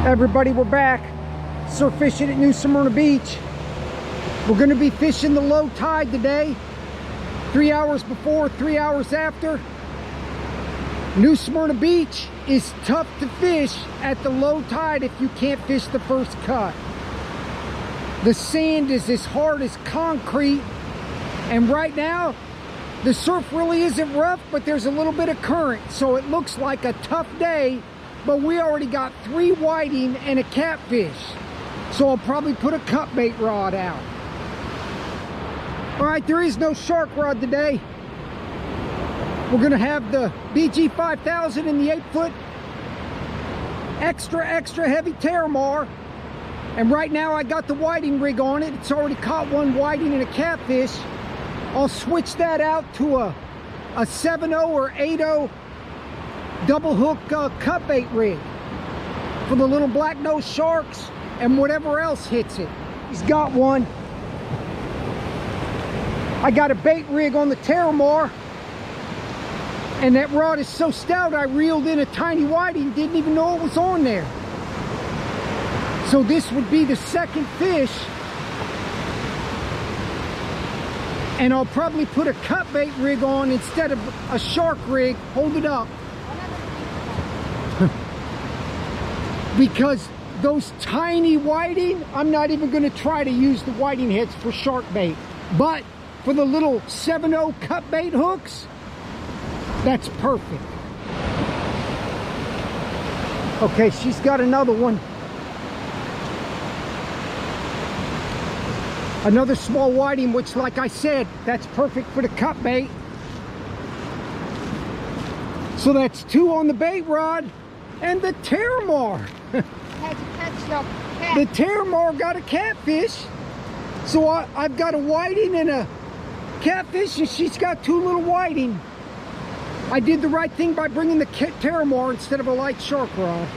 Everybody, we're back surf fishing at New Smyrna Beach. We're going to be fishing the low tide today, 3 hours before, 3 hours after. New Smyrna Beach is tough to fish at the low tide if you can't fish the first cut. The sand is as hard as concrete, and right now the surf really isn't rough, but there's a little bit of current, so it looks like a tough day. But we already got 3 whiting and a catfish, so I'll probably put a cut bait rod out. All right, there is no shark rod today. We're gonna have the BG 5000 in the 8-foot extra heavy Terramar, and right now I got the whiting rig on it. It's already caught 1 whiting and a catfish. I'll switch that out to a 7.0 or 8.0 double hook cut bait rig for the little black nose sharks and whatever else hits it. He's got one. I got a bait rig on the Terramar, and that rod is so stout I reeled in a tiny whiting, didn't even know it was on there. So this would be the second fish, and I'll probably put a cut bait rig on instead of a shark rig. Hold it up. Because those tiny whiting, I'm not even going to try to use the whiting heads for shark bait. But for the little 7.0 cut bait hooks, that's perfect. Okay, she's got another one. Another small whiting, which, like I said, that's perfect for the cut bait. So that's 2 on the bait rod. And the Terramar. The Terramar got a catfish. So I've got a whiting and a catfish, and she's got 2 little whiting. I did the right thing by bringing the Terramar instead of a light shark rod.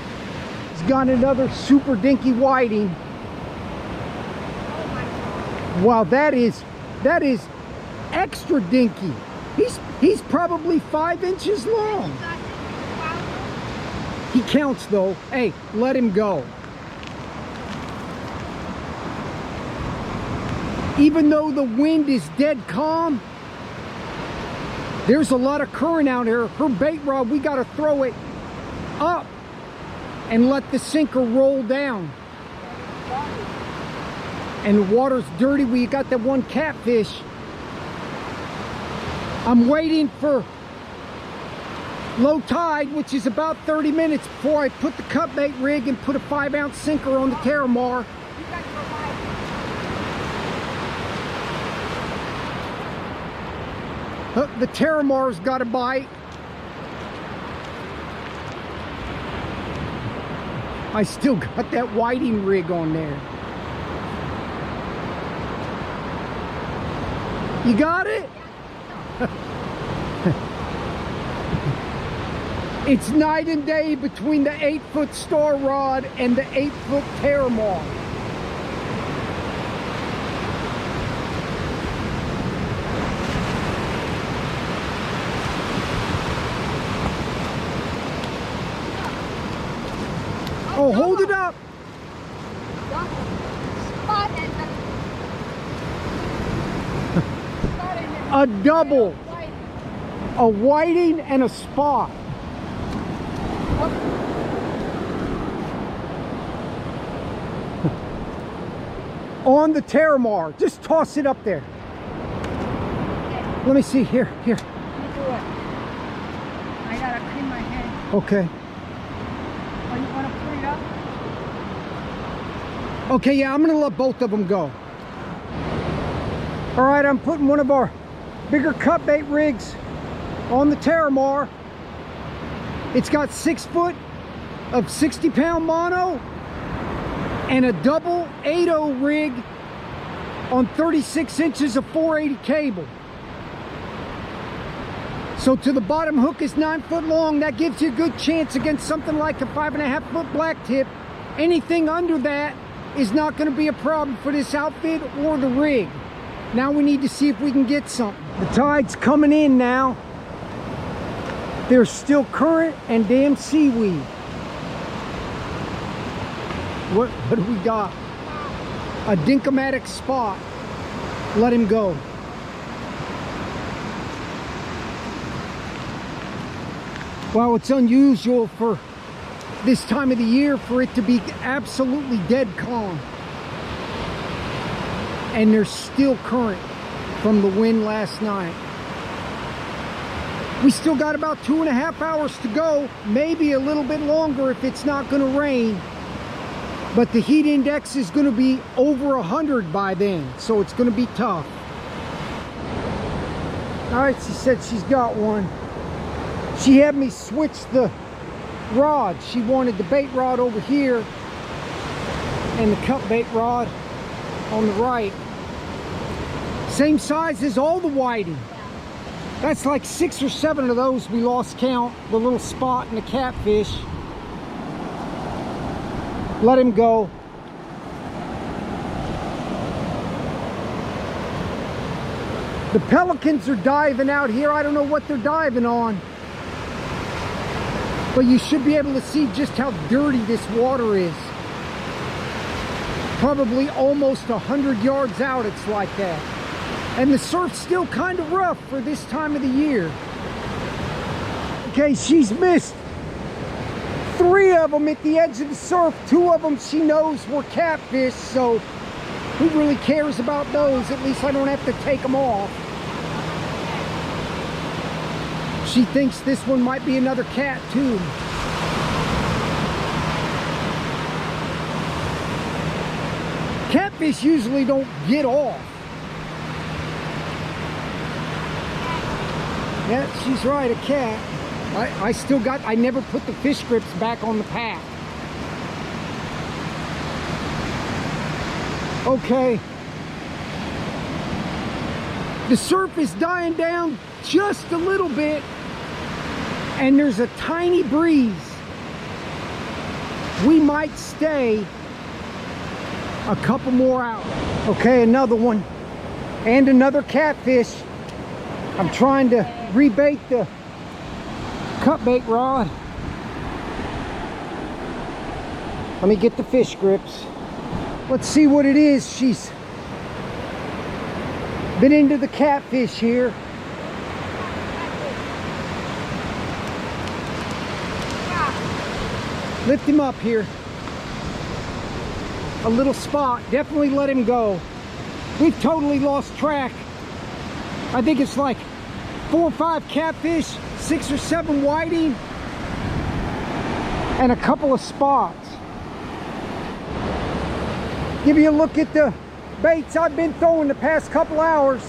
He's got another super dinky whiting. Wow, that is extra dinky. He's probably 5 inches long. He counts though. Hey, let him go. Even though the wind is dead calm, there's a lot of current out here. Her bait rod, we got to throw it up and let the sinker roll down. And the water's dirty. We got that 1 catfish. I'm waiting for low tide, which is about 30 minutes before I put the cut bait rig and put a 5-ounce sinker on the Terramar. The Terramar's got a bite. I still got that whiting rig on there. You got it? It's night and day between the 8-foot star rod and the 8-foot Terramar. Oh, hold it up. A double. A whiting and a spot. On the Terramar. Just toss it up there. Okay. Let me see. Here. Let me do it. I gotta clean my hand. Okay. Oh, you wanna put it up? Okay, yeah, I'm gonna let both of them go. All right, I'm putting one of our bigger cut bait rigs on the Terramar. It's got 6 foot of 60-pound mono and a double 8.0 rig on 36 inches of 480 cable. So to the bottom hook is 9 foot long. That gives you a good chance against something like a 5.5 foot black tip. Anything under that is not going to be a problem for this outfit or the rig. Now we need to see if we can get something. The tide's coming in now. There's still current and damn seaweed. What do we got? A dinkomatic spot. Let him go. Well, it's unusual for this time of the year for it to be absolutely dead calm. And there's still current from the wind last night. We still got about 2.5 hours to go, maybe a little bit longer if it's not going to rain. But the heat index is going to be over 100 by then, so it's going to be tough. All right, she said she's got one. She had me switch the rod. She wanted the bait rod over here and the cut bait rod on the right. Same size as all the whiting. That's like 6 or 7 of those we lost count. The little spot and the catfish. Let him go. The pelicans are diving out here. I don't know what they're diving on. But you should be able to see just how dirty this water is. Probably almost 100 yards out it's like that. And the surf's still kind of rough for this time of the year. Okay, she's missed 3 of them at the edge of the surf. 2 of them she knows were catfish, so who really cares about those? At least I don't have to take them off. She thinks this one might be another cat too. Catfish usually don't get off. Yeah, she's right, a cat. I never put the fish grips back on the pack. Okay. The surf is dying down just a little bit, and there's a tiny breeze. We might stay a couple more hours. Okay, another one. And another catfish. I'm trying to rebait the cut bait rod. Let me get the fish grips. Let's see what it is. She's been into the catfish here. Lift him up here. A little spot. Definitely let him go. We've totally lost track. I think it's like 4 or 5 catfish, 6 or 7 whiting, and a couple of spots. Give you a look at the baits I've been throwing the past couple hours.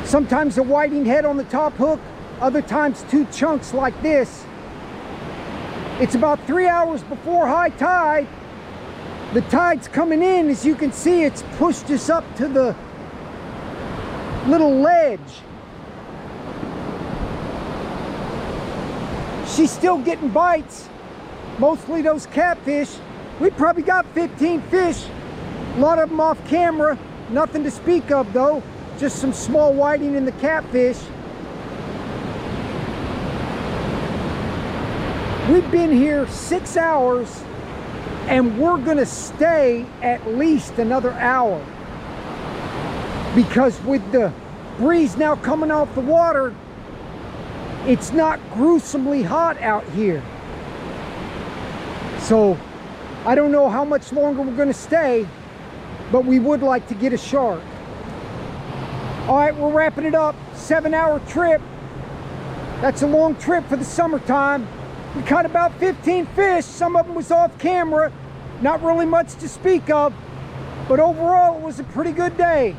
Sometimes a whiting head on the top hook, other times 2 chunks like this. It's about 3 hours before high tide. The tide's coming in. As you can see, it's pushed us up to the little ledge. She's still getting bites, mostly those catfish. We probably got 15 fish, a lot of them off camera, nothing to speak of though, just some small whiting in the catfish. We've been here 6 hours and we're gonna stay at least another hour, because with the breeze now coming off the water, it's not gruesomely hot out here. So I don't know how much longer we're going to stay, but we would like to get a shark. All right, we're wrapping it up. 7-hour trip. That's a long trip for the summertime. We caught about 15 fish. Some of them was off camera. Not really much to speak of, but overall it was a pretty good day.